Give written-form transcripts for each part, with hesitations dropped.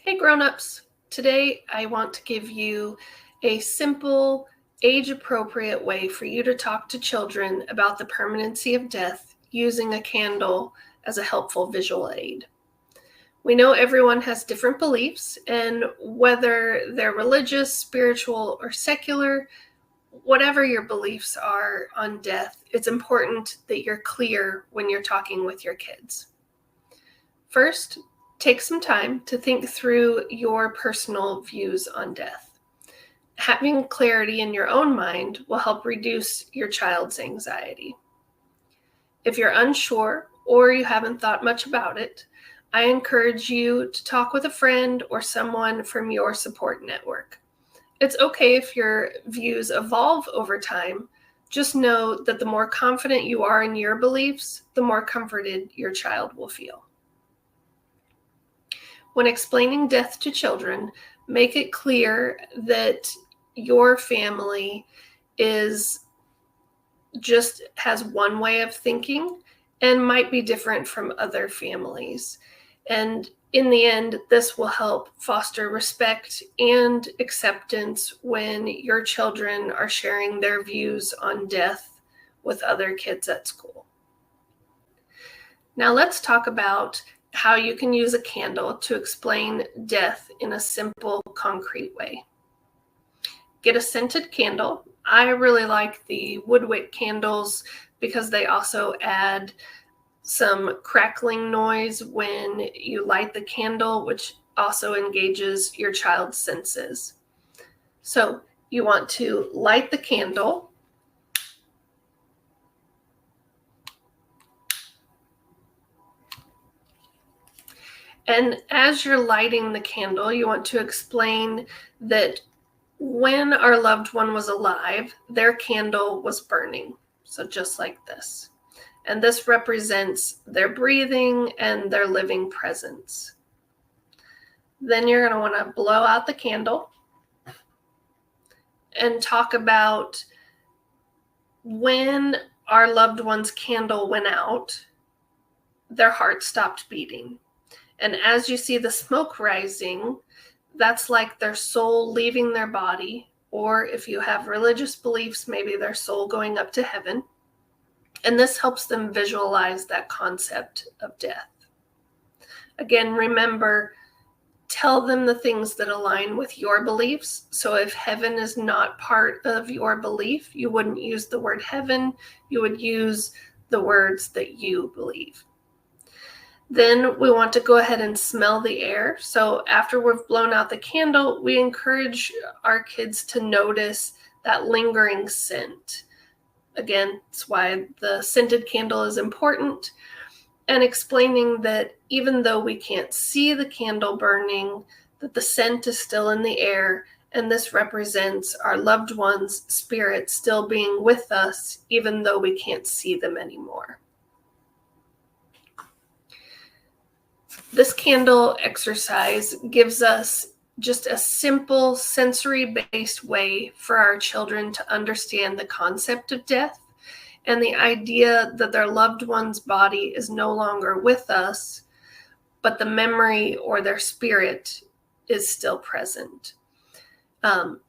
Hey grown-ups, today I want to give you a simple, age-appropriate way for you to talk to children about the permanency of death using a candle as a helpful visual aid. We know everyone has different beliefs, and whether they're religious, spiritual, or secular, whatever your beliefs are on death, it's important that you're clear when you're talking with your kids. First, take some time to think through your personal views on death. Having clarity in your own mind will help reduce your child's anxiety. If you're unsure or you haven't thought much about it, I encourage you to talk with a friend or someone from your support network. It's okay if your views evolve over time. Just know that the more confident you are in your beliefs, the more comforted your child will feel. When explaining death to children, make it clear that your family has one way of thinking and might be different from other families. And in the end, this will help foster respect and acceptance when your children are sharing their views on death with other kids at school. Now let's talk about how you can use a candle to explain death in a simple, concrete way. Get a scented candle. I really like the woodwick candles because they also add some crackling noise when you light the candle, which also engages your child's senses. So you want to light the candle. And as you're lighting the candle, you want to explain that when our loved one was alive, their candle was burning. So just like this. And this represents their breathing and their living presence. Then you're going to want to blow out the candle and talk about when our loved one's candle went out, their heart stopped beating. And as you see the smoke rising, that's like their soul leaving their body, or if you have religious beliefs, maybe their soul going up to heaven. And this helps them visualize that concept of death. Again, remember, tell them the things that align with your beliefs. So if heaven is not part of your belief, you wouldn't use the word heaven, you would use the words that you believe. Then we want to go ahead and smell the air. So after we've blown out the candle, we encourage our kids to notice that lingering scent. Again, that's why the scented candle is important. And explaining that even though we can't see the candle burning, that the scent is still in the air, and this represents our loved one's spirit still being with us, even though we can't see them anymore. This candle exercise gives us just a simple sensory-based way for our children to understand the concept of death and the idea that their loved one's body is no longer with us, but the memory or their spirit is still present.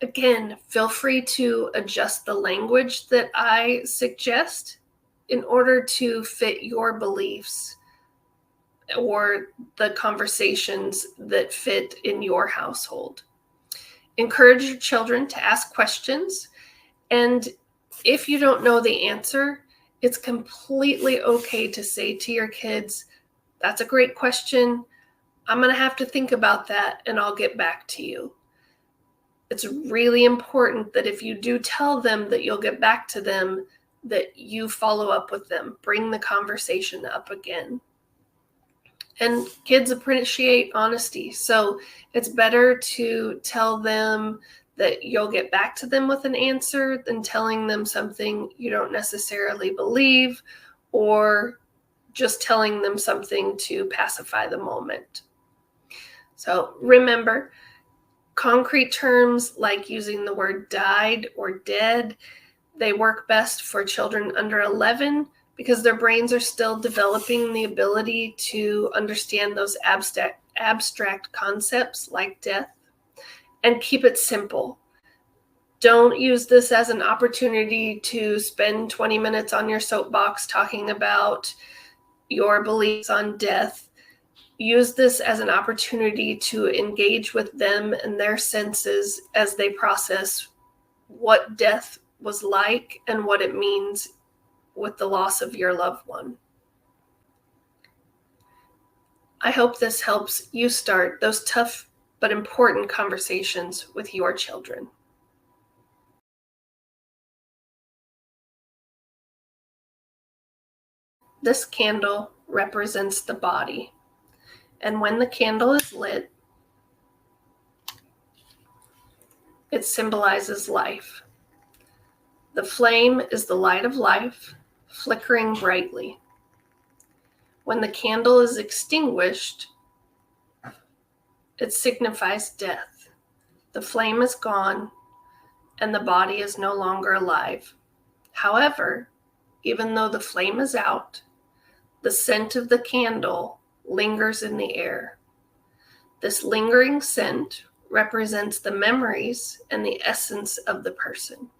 Again, feel free to adjust the language that I suggest in order to fit your beliefs or the conversations that fit in your household. Encourage your children to ask questions, and if you don't know the answer, it's completely okay to say to your kids, "That's a great question. I'm going to have to think about that and I'll get back to you." It's really important that if you do tell them that you'll get back to them, that you follow up with them, bring the conversation up again. And kids appreciate honesty, so it's better to tell them that you'll get back to them with an answer than telling them something you don't necessarily believe, or just telling them something to pacify the moment. So remember, concrete terms like using the word died or dead, they work best for children under 11, because their brains are still developing the ability to understand those abstract concepts like death. And keep it simple. Don't use this as an opportunity to spend 20 minutes on your soapbox talking about your beliefs on death. Use this as an opportunity to engage with them and their senses as they process what death was like and what it means with the loss of your loved one. I hope this helps you start those tough but important conversations with your children. This candle represents the body, and when the candle is lit, it symbolizes life. The flame is the light of life, flickering brightly. When the candle is extinguished, it signifies death. The flame is gone, and the body is no longer alive. However, even though the flame is out, the scent of the candle lingers in the air. This lingering scent represents the memories and the essence of the person,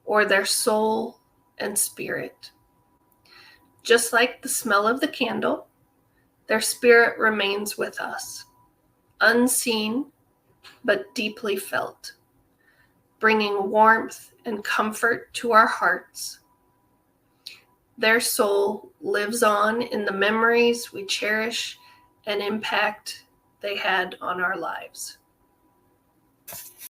or their soul and spirit. Just like the smell of the candle, their spirit remains with us, unseen but deeply felt, bringing warmth and comfort to our hearts. Their soul lives on in the memories we cherish and impact they had on our lives.